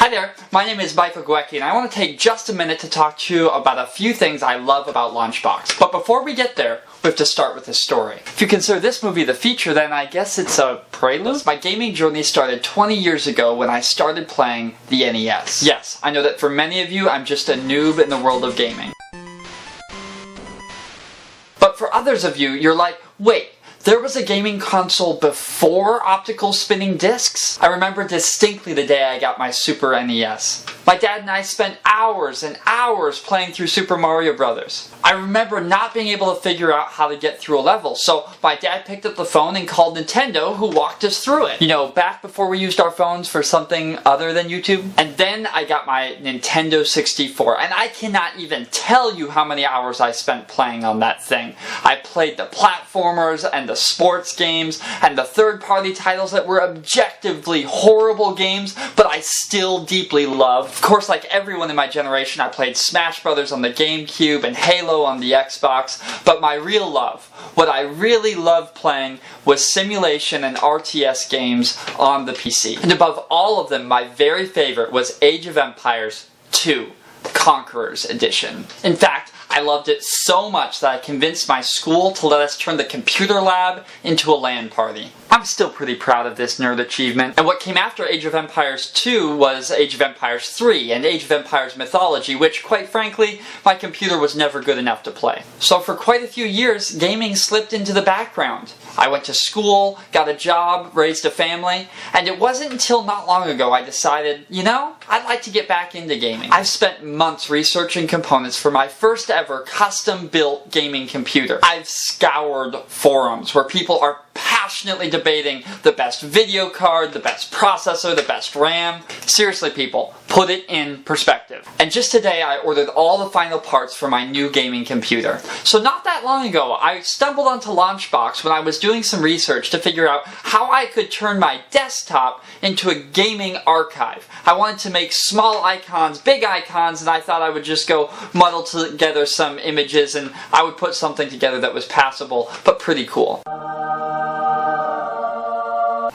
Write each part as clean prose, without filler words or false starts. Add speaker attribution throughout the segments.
Speaker 1: Hi there, my name is Michael Guecki and I want to take just a minute to talk to you about a few things I love about LaunchBox. But before we get there, we have to start with a story. If you consider this movie the feature, then I guess it's a prelude? My gaming journey started 20 years ago when I started playing the NES. Yes, I know that for many of you, I'm just a noob in the world of gaming. But for others of you, you're like, wait, there was a gaming console before optical spinning discs? I remember distinctly the day I got my Super NES. My dad and I spent hours and hours playing through Super Mario Bros. I remember not being able to figure out how to get through a level, so my dad picked up the phone and called Nintendo, who walked us through it. You know, back before we used our phones for something other than YouTube. And then I got my Nintendo 64, and I cannot even tell you how many hours I spent playing on that thing. I played the platformers and the sports games and the third-party titles that were objectively horrible games, but I still deeply loved. Of course, like everyone in my generation, I played Smash Brothers on the GameCube and Halo on the Xbox, but my real love, what I really loved playing, was simulation and RTS games on the PC. And above all of them, my very favorite was Age of Empires 2, Conqueror's Edition. In fact, I loved it so much that I convinced my school to let us turn the computer lab into a LAN party. I'm still pretty proud of this nerd achievement. And what came after Age of Empires 2 was Age of Empires 3 and Age of Empires Mythology, which, quite frankly, my computer was never good enough to play. So for quite a few years, gaming slipped into the background. I went to school, got a job, raised a family, and it wasn't until not long ago I decided, you know, I'd like to get back into gaming. I've spent months researching components for my first ever custom-built gaming computer. I've scoured forums where people are passionately debating the best video card, the best processor, the best RAM. Seriously, people, put it in perspective. And just today I ordered all the final parts for my new gaming computer. So not that long ago, I stumbled onto LaunchBox when I was doing some research to figure out how I could turn my desktop into a gaming archive. I wanted to make small icons, big icons, and I thought I would just go muddle together some images and I would put something together that was passable, but pretty cool.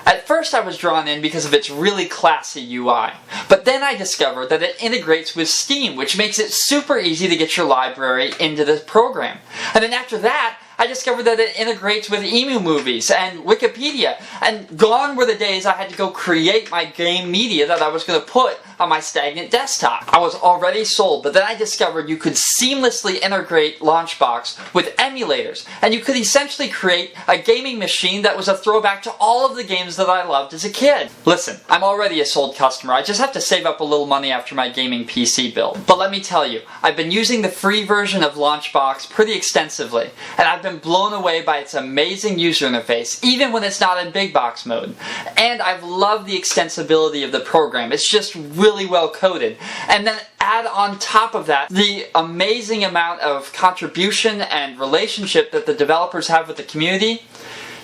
Speaker 1: At first I was drawn in because of its really classy UI, but then I discovered that it integrates with Steam, which makes it super easy to get your library into the program. And then after that, I discovered that it integrates with Emu Movies and Wikipedia, and gone were the days I had to go create my game media that I was going to put on my stagnant desktop. I was already sold, but then I discovered you could seamlessly integrate LaunchBox with emulators, and you could essentially create a gaming machine that was a throwback to all of the games that I loved as a kid. Listen, I'm already a sold customer. I just have to save up a little money after my gaming PC build. But let me tell you, I've been using the free version of LaunchBox pretty extensively, and I've been blown away by its amazing user interface, even when it's not in big box mode. And I've loved the extensibility of the program. It's just really well coded. And then add on top of that the amazing amount of contribution and relationship that the developers have with the community.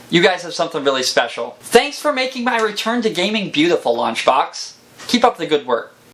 Speaker 1: You guys have something really special. Thanks for making my return to gaming beautiful, LaunchBox. Keep up the good work.